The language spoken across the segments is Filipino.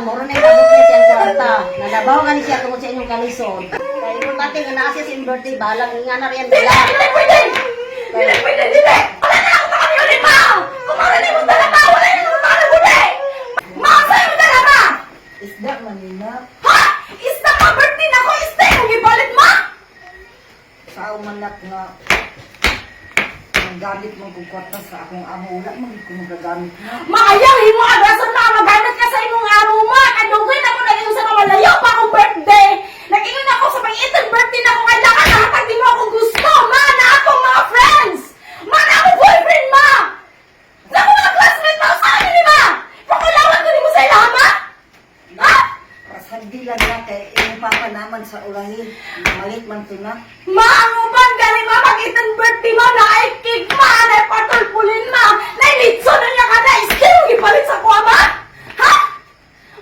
moro na yung abot niya siyang kwarta. Nalabaw nga ni siya tungkol sa inyong kalisod. Kaya yung pati nga naasya sa inyong birthday, balang nga na riyan dila. Dili! Wala na ako makamiulit mo! Kung marinig mo talaga, wala na ako makamiulit! Masa yung talaga! Isda manina. Ha? Isda ka birthday na ko! Isda yung ibalit mo! Sa umanak nga. Ang gamit mo kung kwarta sa akong amo. Wala mo kung magagamit mo. Maayaw, himo agason na magamit ka sa imong amo mo! Kadugay na ko naging sa mamalayo pa akong birthday! Nag-ingon ako sa pang-itong birthday na akong kailangan na kapag di mo akong gusto! Ma na akong mga friends! Ma na akong boyfriend ma! Sa akong mga classmate na sa akin ma! Pakulawan ko ni mo sa ilama! Ha? Pasagdi lang na kay iyong papa naman sa ulahin. Malit man to na. Ma, ang uban galing ma, mag-itong birthday mo na ay cake ma, na patulpulin ma, na ilitso na niya ka na, still gipalit sa kuwa ma? Ha?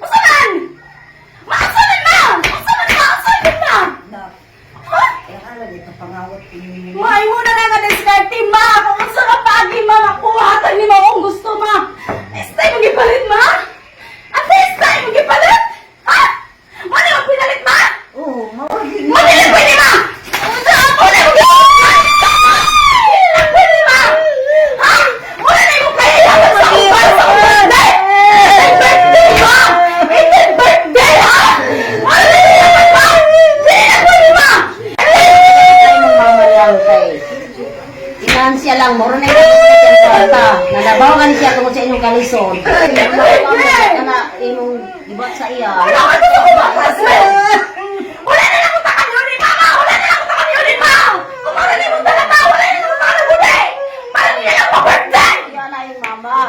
Usanan? Ma, usanan ma! Usanan ma! Usanan ma! Na, Ha? eh ala dito pangawat pinili. Ma, ay muna na nga diskarte ma, kung gusto ka pagi ma, makuhatan ni mo kung gusto ma. Stay mo gipalit ma? Ate, stay mo gipalit? Ha? Mali mo pinalit ma? Oo, mawagin. Mali na pwede ma! Mali mo gipalit! Mali na pwede ma! Ha? Mali na yung kahilangan sa uban sa birthday! It's birthday ma! It's birthday ha! Mali na naman ma! Mali na pwede ma! Kaya mong mamalang kay. Finansya lang, moro na yung abot niya siyang kwarta. Nalabaw nga ni siya tungkol sa inyong kalisod. Kana imong gibat sa iya. Wala ka gusto ko bakas mo! Wala na lang akong takanyunin, mama! Wala na lang akong takanyunin, ma! Kung marinig mo talaga, wala na lang akong takanyunin! Parang niya lang pa-birthday! Kaya na yung mama.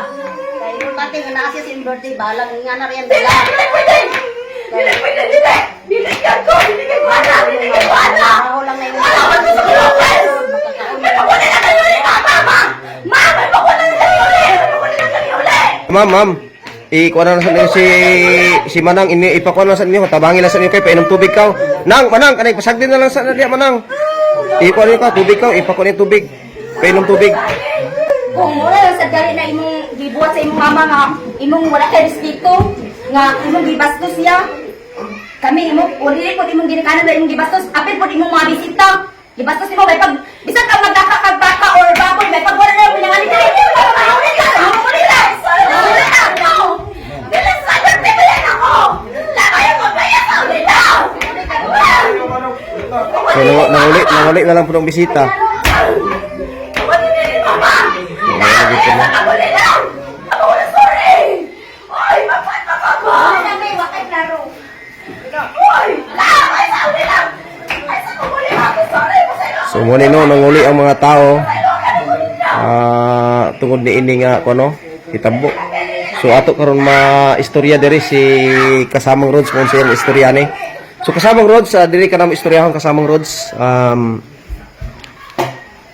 Kaya yung pati nga naasya sa inyong birthday, balang nga na riyan Dili! dila. Dili pwede! Dili pwede! Dili! Diligyan ko! Diligyan ko ana! Diligyan ko ana! Ako lang na yung Wala ko gusto ko Lopez! May pagkunin na kanyunin, mama! Ma! Ma! May pagkunin na kanyunin! May pagkunin na kanyunin! Ma'am, ikuha na sa inyo si Manang, ipakuha na sa inyo, tabangin lang sa inyo kayo, painom tubig ka. Nang, Manang, kanay, pasagdin na lang sa nadia, Manang. Ikuha na ka, tubig ka, ipakuha na tubig. Painom tubig. Kung wala lang sa dali na imong gibuhat sa imong mama nga imong wala kay respeto nga imong gibastos siya. Kami imong uli po imong ginikanan na imong gibastos, apil po imong mga bisita. Gibastos nimo may pag bisan ka magdaka kag baka or baboy may pag wala na pinangani dili. Mahuli ka, mahuli ka. Mahuli ka. Dili sa birthday mo yan ako! Lakay ako kaya sa ulilaw! So, nanguli na lang po ng bisita. Kapatid din, mama! Nakakaya na ako ulilaw! Ako wala sorry! Oy, mapatma ka ba? Wala may wakay klaro. Oy! Lakay sa ulilaw! Ay, sa kumuli ako, sorry! So, muli no, nanguli ang mga tao. Tungod ni ini nga, ano, hitabo. So, ato karon ma-istorya diri si Kasamang Rods, kung siyang istorya ni. So, Kasamang Rods, diri ka namin istoryahon Kasamang Rods.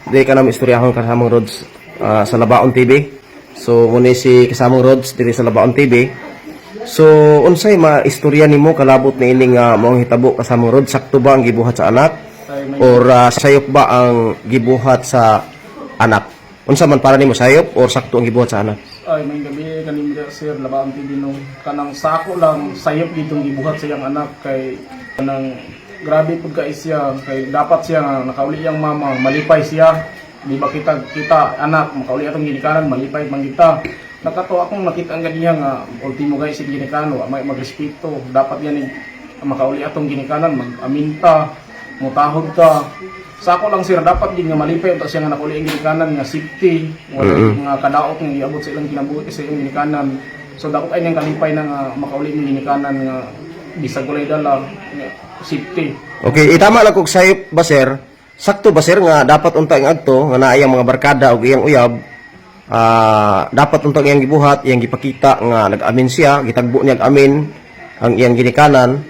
Diri ka namin istoryahon Kasamang Rods sa Labaon TV. So, muna si Kasamang Rods diri sa Labaon TV. So, unsay ma-istorya nimo kalabot ni ining moong hitabo Kasamang Rods? Sakto ba ang gibuhat sa anak? Or sayop ba ang gibuhat sa anak? Unsa man para nimo, sayop or sakto ang gibuhat sa anak? Ay, may gabi kanimo sir, Labaon TV no. Kanang sako lang sayop ditong gibuhat sa iyang anak kay kanang grabe pud ka siya kay dapat siya nga nakauli iyang mama, malipay siya. Di ba kita anak makauli atong ginikanan, malipay man kita. Nakato akong nakita ang ganiya nga ultimo guys si ginikano, may magrespeto. Dapat yan makauli atong ginikanan, mag-aminta, mutahod ka. Sako lang sir, dapat din nga malipay ito siya nga nakuli ang ginikanan nga safety, wala nga kadaot nga iabot sa ilang kinabuhi sa ilang ginikanan. So dapat ay nang kalipay na nga makauli ang ginikanan nga bisag walay dala nga safety. Okay, itama lang kung sayop ba sir? Sakto ba sir nga dapat unta ang adto nga naay ang mga barkada o iyang uyab? Dapat unta iyang gibuhat, iyang gipakita nga nag-amin siya, gitagbo niya amin ang iyang ginikanan,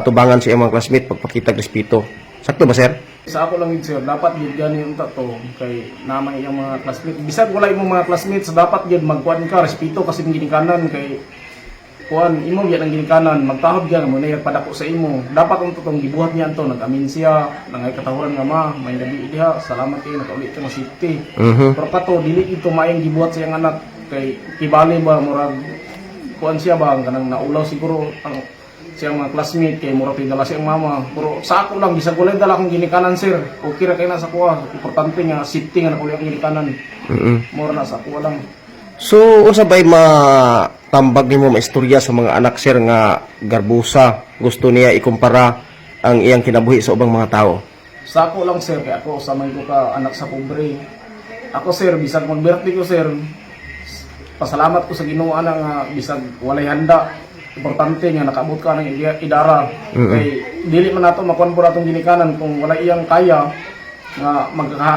tubangan sa iyang mga classmate pagpakita respeto. Sakto ba sir? Sa ako lang yun sir, dapat yun gani yung tato kay naman iyang mga classmates. Bisag wala imong mga classmates, dapat yun magkuhan ka, respeto kasi yung ginikanan kay kuhan, imo yan ang ginikanan, magtahod ka, muna yung padako sa imo. Dapat ang totong gibuhat niya to, nag-amin siya, nangay katahuran nga ma, may gabi diha, salamat kayo, nakaulit ka ng safety. Pero kato, dili ito maayong gibuhat sa iyang anak, kay kibali ba, murag, kuan siya ba kanang naulaw siguro ang siyang mga classmate kay mura dala siyang mama. Pero sa ako lang bisag walay dala akong ginikanan sir. Okay ra kay na sa kuha. Importante nga safety nga nakuha akong ginikanan. Mura na sa kuha lang. So, unsa ba'y matambag nimo maistorya sa mga anak sir nga garbusa gusto niya ikumpara ang iyang kinabuhi sa ubang mga tao? Sa ako lang sir, kaya ako samay ko ka anak sa pobre. Ako sir, bisag mag-birthday ko sir, pasalamat ko sa Ginoo ana nga bisag walay handa. Importante nga nakaabot ka ng idara. Kay dili man nato makuan po natong ginikanan kung wala iyang kaya nga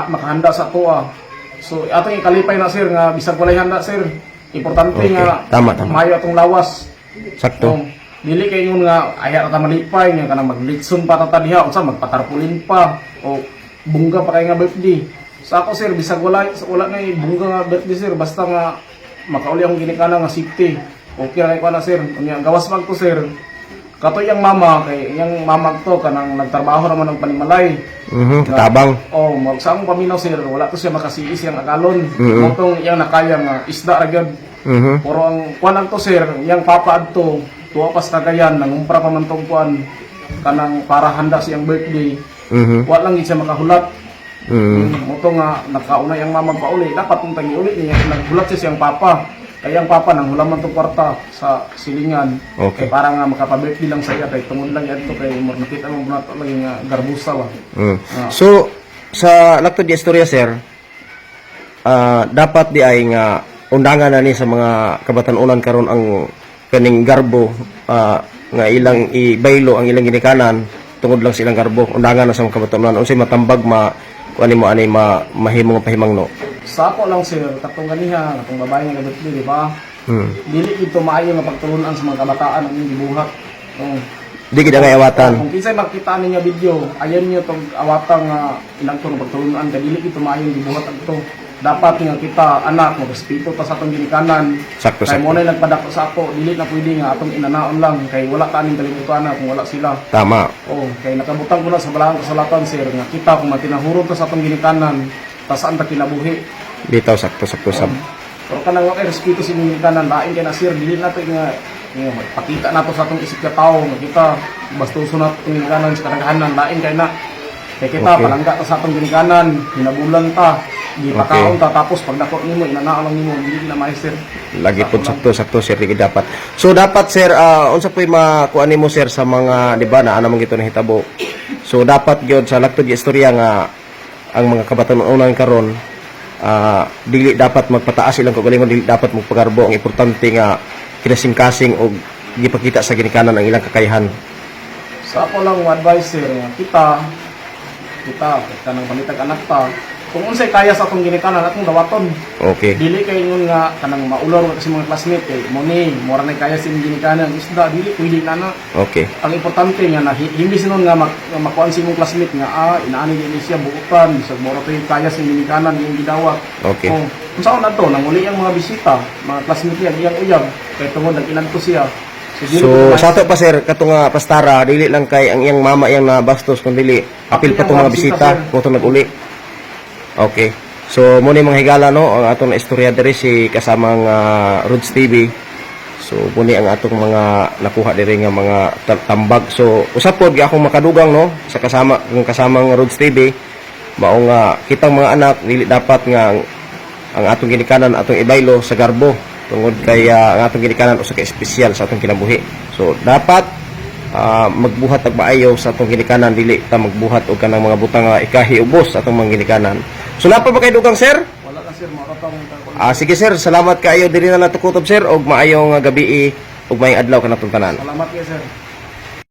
makahanda sa tuwa. So atong ikalipay na sir nga bisag walay handa sir. Importante Okay. nga Tama. mayo atong lawas. Sakto. Dili kay yun nga aya ta malipay nga kanang maglitson pa ta diha unsa magpatarpulin pa o bungga pa kay nga birthday. Sa ako sir bisag wala na bungga nga birthday sir basta nga makauli akong ginikanan nga safety. Okay ra kay ko na sir. Unya gawas mag ko sir. Kato yang mama kay yang mama to kanang nagtrabaho naman ng panimalay. Katabang. Oh, sa akong paminaw sir wala to siya makasiis yang agalon. Motong yang nakaya nga isda ra gyud. Pero ang kuan to sir, yang papa adto tuwa pas Cagayan nangumpra pa man tong kuan kanang para handa siyang birthday. Wa lang gid siya makahulat. Moto nga nakauna yang mama pauli, dapat tong tangi uli niya naghulat siya siyang papa. Kaya ang papa nang hulaman tong kwarta sa silingan. Okay. Kay para nga makapa-birthday lang sa iya kay tungod lang yan to kay nakita mo na lagi nga garbusa ba. So, sa lakto di istorya sir, dapat di ay nga undangan na ni sa mga kabatan-unan karon ang kaning garbo nga ilang ibaylo ang ilang ginikanan tungod lang sa ilang garbo. Undangan na sa mga kabatan-unan unsay matambag kuani mo ani mahimong pahimangno. Sa ako lang sir, katong ganiha, katong babae nga birthday, di ba? Dili ito maayo nga pagtulunan sa mga kabataan ang inyong gibuhat. Di gid nga awatan. Kung kinsay makita ninyo video, ayan niyo tong awatang ilang to pagtulunan kay dili ito maayo gibuhat adto. Dapat nga kita anak magrespeto ta sa atong ginikanan. Sakto, Kay sakto. mo na nagpadako sa ako, dili na pwede nga atong inanaon lang kay wala ta ning kalibutan kung wala sila. Tama. Oh, kay nakabutang ko na sa balahang kasulatan sir nga kita kung matinahurot ta sa atong ginikanan, ta saan ta kinabuhi. Bitaw sakto sab. Pero kanang wa kay respeto sa inyong ginikanan, lain kay na sir, dili nato nga pakita nato sa atong isip ka tao nga kita bastuso nato itong ginikanan sa kadaghanan, lain kay na. Kay kita Okay. palangga ta sa atong ginikanan, hinabulan ta, di pakaon ta tapos pag dako nimo inanao lang nimo, dili na maister. Lagi po sakto sir di dapat. So dapat sir unsa po'y makuan nimo sir sa mga di ba na anamong gito nahitabo. So dapat gyud sa lakto di istorya nga ang mga kabatan-unan karon dili dapat magpataas ilang kagalingon, dili dapat magpagarbo. Ang importante nga kinasing-kasing og gipakita sa ginikanan ang ilang kakayahan. Sa ako lang advice sir, nga kita kanang balitag anak ta, kung unsay kaya sa atong ginikanan atong dawaton. Okay. Dili kay ngun nga kanang maulor kasi mga classmate kay mo ni mura na kaya sa inyong ginikanan isda dili pwede na. Okay. Ang importante nga na himbis nun nga makuan si mong classmate nga inaani din siya buutan bisag mura to yung kaya sa inyong ginikanan yung gidawat. Okay. Kung saan na to nanguli ang mga bisita, mga classmate niya iyang uyab kay tungod nag-ilan to siya. dili So ko sa ato pa sir kato nga pastara dili lang kay ang iyang mama iyang nabastos kun dili apil pa tong mga bisita mo to naguli. Okay. So mo ni mga higala no ang atong istorya diri si kasamang Rods TV. So muni ang atong mga nakuha diri nga mga tambag. So usap pod gi akong makadugang no sa kasamang Rods TV mao nga kitang mga anak dili dapat nga ang atong ginikanan atong ibaylo sa garbo tungod kay ang atong ginikanan usa ka espesyal sa atong kinabuhi. So dapat magbuhat og maayo sa atong ginikanan, dili ta magbuhat og kanang mga butang nga ikahiubos sa atong mga ginikanan. So napa ba kay dugang sir? wala ka sir maratang Sige sir, salamat kaayo diri na natukutob sir og maayong gabi ug maayong adlaw kanatong tanan. salamat kay sir.